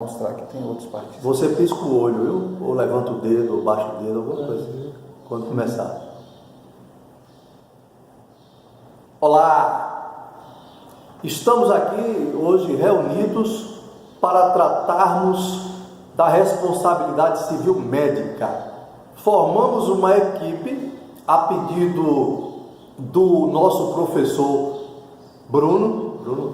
Mostrar que tem outros participantes. Você pisca o olho, viu? Ou levanta o dedo, ou baixa o dedo, alguma coisa. Quando começar. Olá! Estamos aqui hoje reunidos para tratarmos da responsabilidade civil médica. Formamos uma equipe a pedido do nosso professor Bruno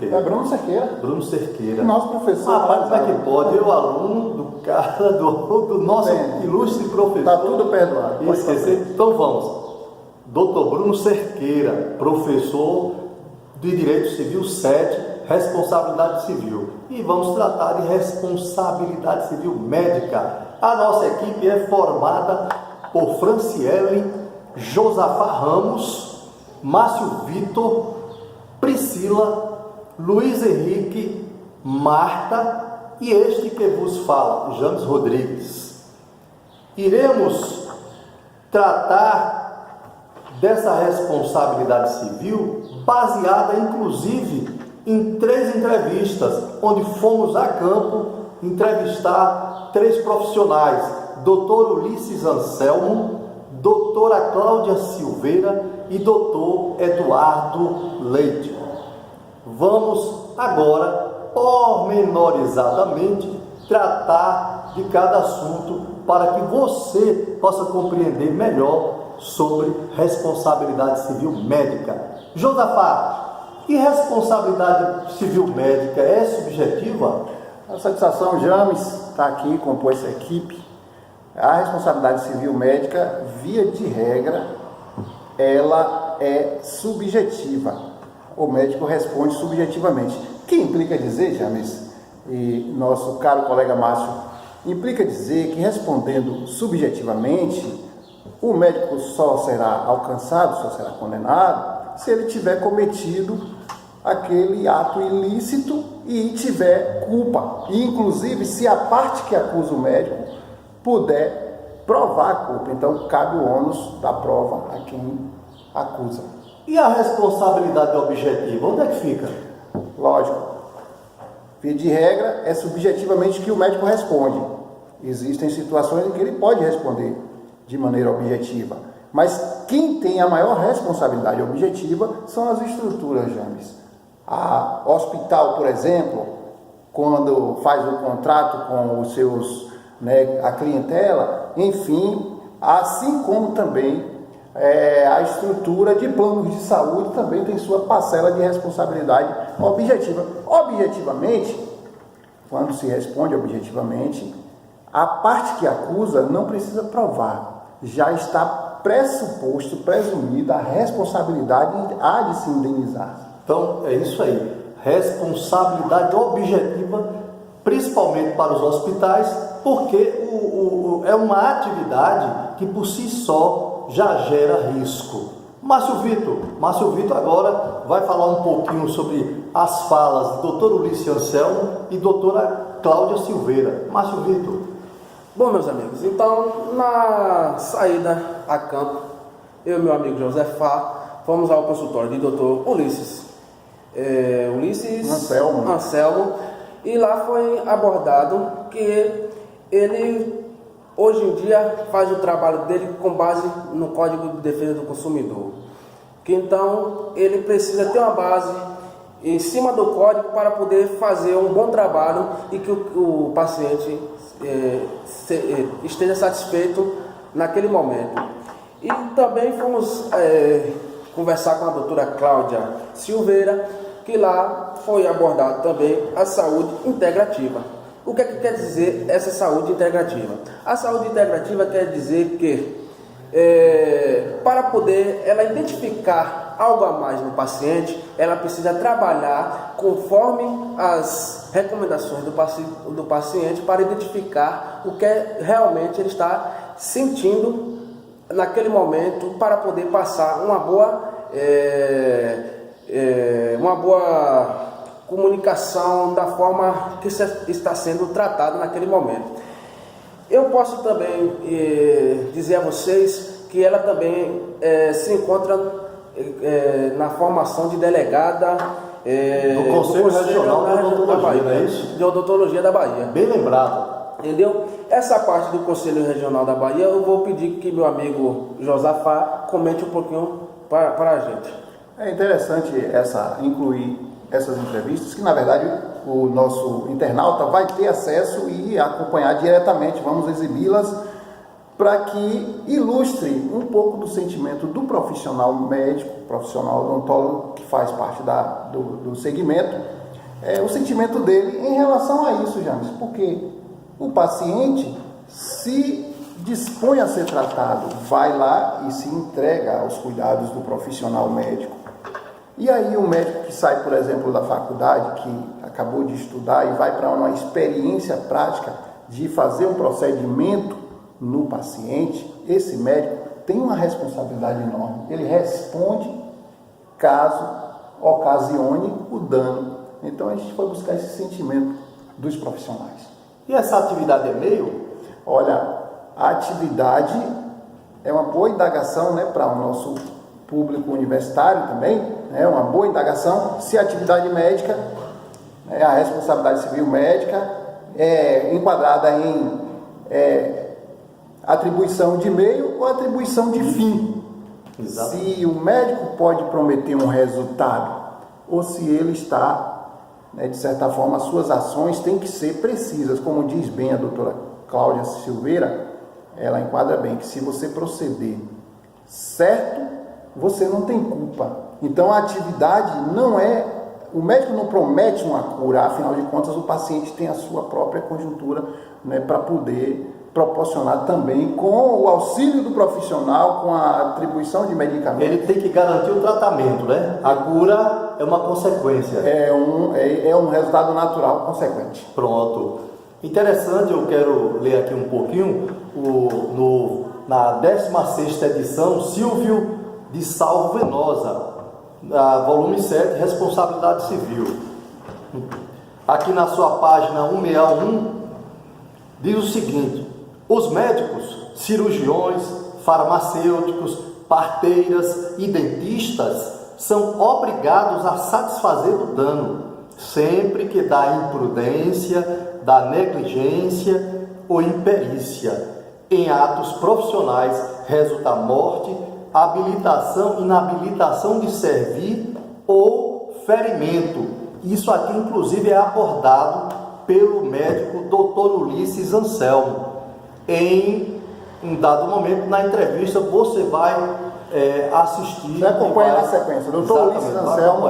quê? É Bruno Cerqueira. Bruno Cerqueira. Nosso professor. Rapaz, como é que pode? Eu, aluno do cara, do nosso ilustre professor. Está tudo perdoado. E esquecer. Então vamos. Dr. Bruno Cerqueira, professor de Direito Civil 7, Responsabilidade Civil. E vamos tratar de responsabilidade civil médica. A nossa equipe é formada por Franciele, Josafá Ramos, Márcio Vitor, Priscila, Luiz Henrique, Marta e este que vos fala, James Rodrigues. Iremos tratar dessa responsabilidade civil baseada inclusive em 3 entrevistas, onde fomos a campo entrevistar 3 profissionais, Dr. Ulisses Anselmo, doutora Cláudia Silveira e doutor Eduardo Leite. Vamos agora, pormenorizadamente, tratar de cada assunto para que você possa compreender melhor sobre responsabilidade civil médica. Josafá, e responsabilidade civil médica é subjetiva? A satisfação, James, está aqui, compor essa equipe. A responsabilidade civil médica, via de regra, ela é subjetiva. O médico responde subjetivamente. Que implica dizer, James, e nosso caro colega Márcio, implica dizer que respondendo subjetivamente, o médico só será alcançado, só será condenado, se ele tiver cometido aquele ato ilícito e tiver culpa. E, inclusive, se a parte que acusa o médico puder provar a culpa. Então, cabe o ônus da prova a quem acusa. E a responsabilidade objetiva, onde é que fica? Lógico. Via de regra, é subjetivamente que o médico responde. Existem situações em que ele pode responder de maneira objetiva. Mas quem tem a maior responsabilidade objetiva são as estruturas, James. A hospital, por exemplo, quando faz o contrato com os seus, a clientela, enfim, assim como também a estrutura de planos de saúde também tem sua parcela de responsabilidade objetiva. Objetivamente, quando se responde objetivamente, a parte que acusa não precisa provar, já está pressuposto, presumida a responsabilidade há de se indenizar. Então, é isso aí, responsabilidade objetiva, principalmente para os hospitais, porque é uma atividade que por si só já gera risco. Márcio Vitor agora vai falar um pouquinho sobre as falas de doutor Ulisses Anselmo e doutora Cláudia Silveira. Márcio Vitor. Bom, meus amigos, então, na saída a campo, eu e meu amigo Josafá fomos ao consultório de doutor Ulisses Anselmo, e lá foi abordado que ele, hoje em dia, faz o trabalho dele com base no Código de Defesa do Consumidor. Que então, ele precisa ter uma base em cima do código para poder fazer um bom trabalho e que o paciente esteja satisfeito naquele momento. E também fomos conversar com a doutora Cláudia Silveira, que lá foi abordado também a saúde integrativa. O que é que quer dizer essa saúde integrativa? A saúde integrativa quer dizer que para poder ela identificar algo a mais no paciente, ela precisa trabalhar conforme as recomendações do paciente para identificar o que realmente ele está sentindo naquele momento, para poder passar uma boa comunicação da forma que está sendo tratado naquele momento. Eu posso também dizer a vocês que ela também se encontra na formação de delegada do Conselho Regional de Odontologia, não é isso? De Odontologia da Bahia. Bem lembrado. Entendeu? Essa parte do Conselho Regional da Bahia, eu vou pedir que meu amigo Josafá comente um pouquinho para a gente. É interessante incluir essas entrevistas, que na verdade o nosso internauta vai ter acesso e acompanhar diretamente. Vamos exibi-las para que ilustre um pouco do sentimento do profissional médico, profissional odontólogo que faz parte do segmento, o sentimento dele em relação a isso, James, porque o paciente se dispõe a ser tratado, vai lá e se entrega aos cuidados do profissional médico. E aí o médico que sai, por exemplo, da faculdade, que acabou de estudar e vai para uma experiência prática de fazer um procedimento no paciente, esse médico tem uma responsabilidade enorme. Ele responde caso ocasione o dano. Então a gente foi buscar esse sentimento dos profissionais. E essa atividade é meio? Olha, a atividade é uma boa indagação, né, para o nosso público universitário também, é uma boa indagação se a atividade médica, a responsabilidade civil médica é enquadrada em atribuição de meio ou atribuição de fim. Exato. Se o médico pode prometer um resultado ou se ele está, de certa forma, as suas ações têm que ser precisas, como diz bem a doutora Cláudia Silveira, ela enquadra bem que se você proceder certo, você não tem culpa. Então a atividade não é, o médico não promete uma cura, afinal de contas o paciente tem a sua própria conjuntura, para poder proporcionar também com o auxílio do profissional, com a atribuição de medicamentos. Ele tem que garantir o tratamento, né? A cura é uma consequência. É um resultado natural consequente. Pronto. Interessante, eu quero ler aqui um pouquinho, na 16ª edição, Silvio de Salvo Venosa, volume 7, Responsabilidade Civil. Aqui na sua página 161, diz o seguinte: os médicos, cirurgiões, farmacêuticos, parteiras e dentistas são obrigados a satisfazer o dano, sempre que da imprudência, da negligência ou imperícia em atos profissionais resulta morte, habilitação, inabilitação de servir ou ferimento. Isso aqui, inclusive, é abordado pelo médico Dr. Ulisses Anselmo. Em um dado momento, na entrevista, você vai assistir. Você acompanha na sequência. Dr. Ulisses Anselmo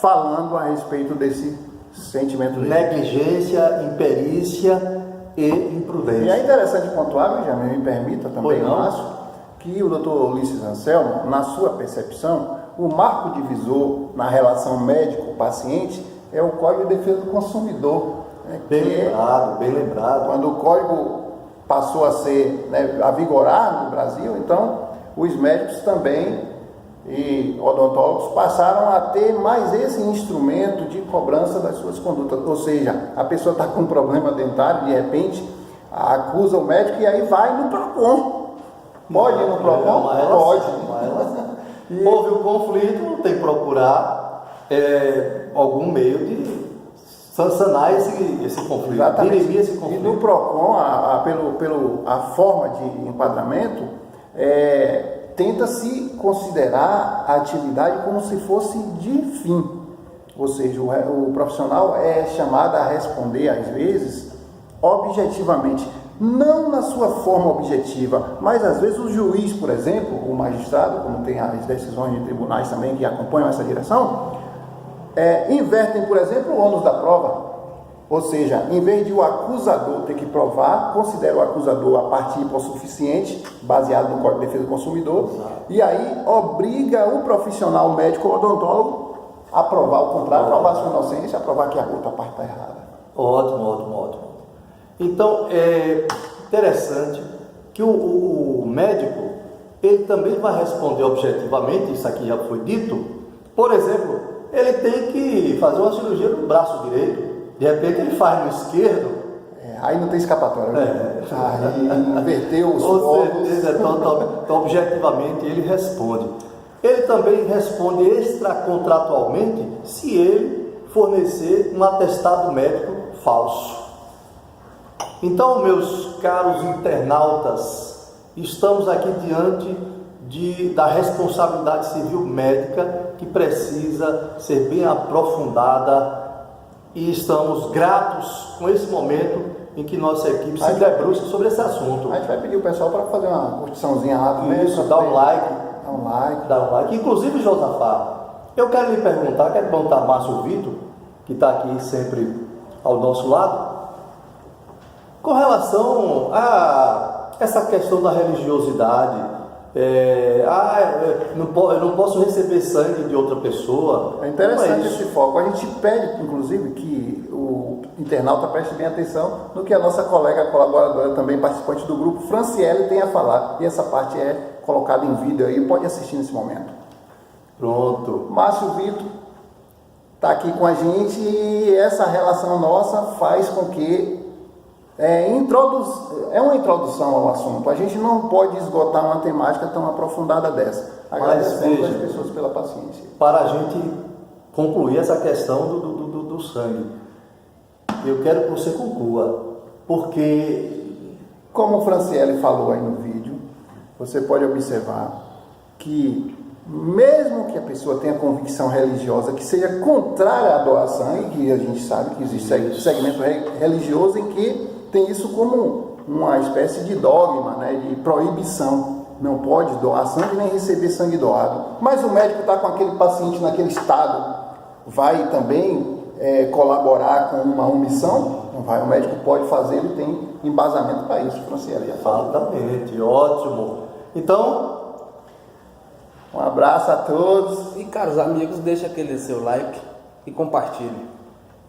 falando a respeito desse sentimento dele. Negligência, imperícia e imprudência. E é interessante pontuar, já me permita também, Márcio, que o Dr. Ulisses Anselmo, na sua percepção, o marco divisor na relação médico-paciente é o Código de Defesa do Consumidor. Bem lembrado. Quando o Código passou a ser, a vigorar no Brasil, então os médicos também e odontólogos passaram a ter mais esse instrumento de cobrança das suas condutas. Ou seja, a pessoa está com um problema dentário, de repente acusa o médico e aí vai no PROCON. Pode ir no PROCON? Pode. Houve um conflito, tem que procurar algum meio de sancionar esse conflito. Exatamente. Esse conflito. E no PROCON, a forma de enquadramento, tenta-se considerar a atividade como se fosse de fim. Ou seja, o profissional é chamado a responder, às vezes, objetivamente. Não na sua forma objetiva, mas às vezes o juiz, por exemplo, o magistrado, como tem as decisões de tribunais também que acompanham essa direção, invertem, por exemplo, o ônus da prova. Ou seja, em vez de o acusador ter que provar, considera o acusador a parte hipossuficiente, baseado no Código de Defesa do Consumidor, e aí obriga o profissional médico ou odontólogo a provar o contrário, a provar sua inocência, a provar que a outra parte está errada. Ótimo. Então, é interessante que o médico, ele também vai responder objetivamente, isso aqui já foi dito. Por exemplo, ele tem que fazer uma cirurgia no braço direito, de repente ele faz no esquerdo. Aí não tem escapatória. Aí inverteu os Com povos. certeza, então, objetivamente ele responde. ele também responde extracontratualmente se ele fornecer um atestado médico falso. Então, meus caros internautas, estamos aqui diante da responsabilidade civil médica que precisa ser bem aprofundada e estamos gratos com esse momento em que nossa equipe se debruça sobre esse assunto. A gente vai pedir o pessoal para fazer uma curtiçãozinha lá também. Isso, dá um like. Dá um like. Inclusive, Josafá, eu quero lhe perguntar, quero perguntar a Márcio Vitor, que está aqui sempre ao nosso lado, com relação a essa questão da religiosidade. Eu não posso receber sangue de outra pessoa. É interessante esse foco. A gente pede, inclusive, que o internauta preste bem atenção no que a nossa colega colaboradora, também participante do grupo, Franciele, tem a falar. E essa parte é colocada em vídeo aí, pode assistir nesse momento. Pronto. Márcio Vitor está aqui com a gente e essa relação nossa faz com que é uma introdução ao assunto. A gente não pode esgotar uma temática tão aprofundada dessa. Agradecemos às pessoas pela paciência. Para a gente concluir essa questão do sangue, eu quero que você conclua, porque, como o Franciele falou aí no vídeo, você pode observar que mesmo que a pessoa tenha convicção religiosa que seja contrária à doação, e que a gente sabe que existe segmento religioso em que tem isso como uma espécie de dogma, né, de proibição. Não pode doar sangue nem receber sangue doado. Mas o médico está com aquele paciente naquele estado, vai também colaborar com uma omissão? Não vai. O médico pode fazer, ele tem embasamento para isso, Franciele. Exatamente, ótimo. Então, um abraço a todos. E caros amigos, deixa aquele seu like e compartilhe.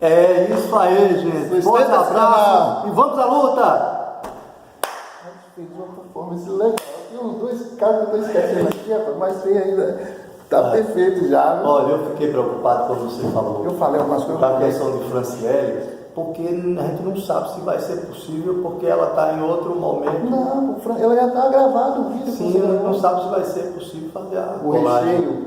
É isso aí, gente. Forte abraço e vamos à luta! A gente fez uma performance legal. Tem uns dois caras que eu estou esquecendo aqui, rapaz, mas tem ainda. Tá perfeito já. Viu? Olha, eu fiquei preocupado quando você falou. Eu falei algumas coisas. Da questão de Franciele, porque a gente não sabe se vai ser possível, porque ela está em outro momento. Não, ela já está gravado o vídeo. Sim, a gente não sabe se vai ser possível fazer a colagem.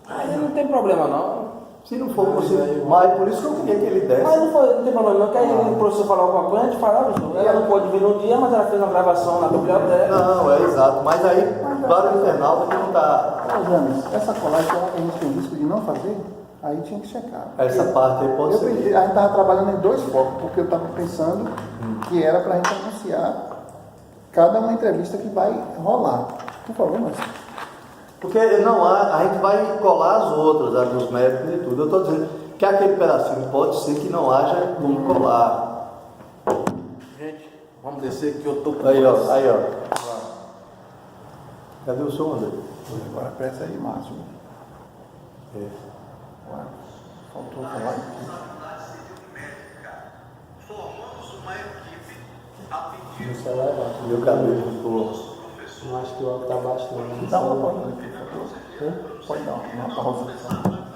Aí não tem problema não. Se não for possível, mas por isso que eu queria que ele desse. Mas não tem problema não, que aí o professor falou alguma coisa, a gente falava, ela não pôde vir no dia, mas ela fez uma gravação na biblioteca. Não, é exato, mas aí, para o internauta que não está... James, essa colagem, será que a gente tem risco de não fazer? Aí tinha que checar. Essa parte aí pode ser. A gente estava trabalhando em dois focos, porque eu estava pensando que era para a gente anunciar cada uma entrevista que vai rolar. Por favor, Marcelo. Porque não há, a gente vai colar as outras, as dos médicos e tudo. Eu estou dizendo que aquele pedacinho pode ser que não haja como colar. Gente, vamos descer que eu tô com Aí, ó. Cadê o som, André? Agora presta aí, Márcio. Faltou falar aqui. Formamos uma equipe a pedido. Isso é legal. Meu cabelo ficou. Não acho que o outro tá baixo não. Dá uma pausa aqui, por favor. Pode dar uma pausa.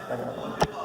Tá gravando.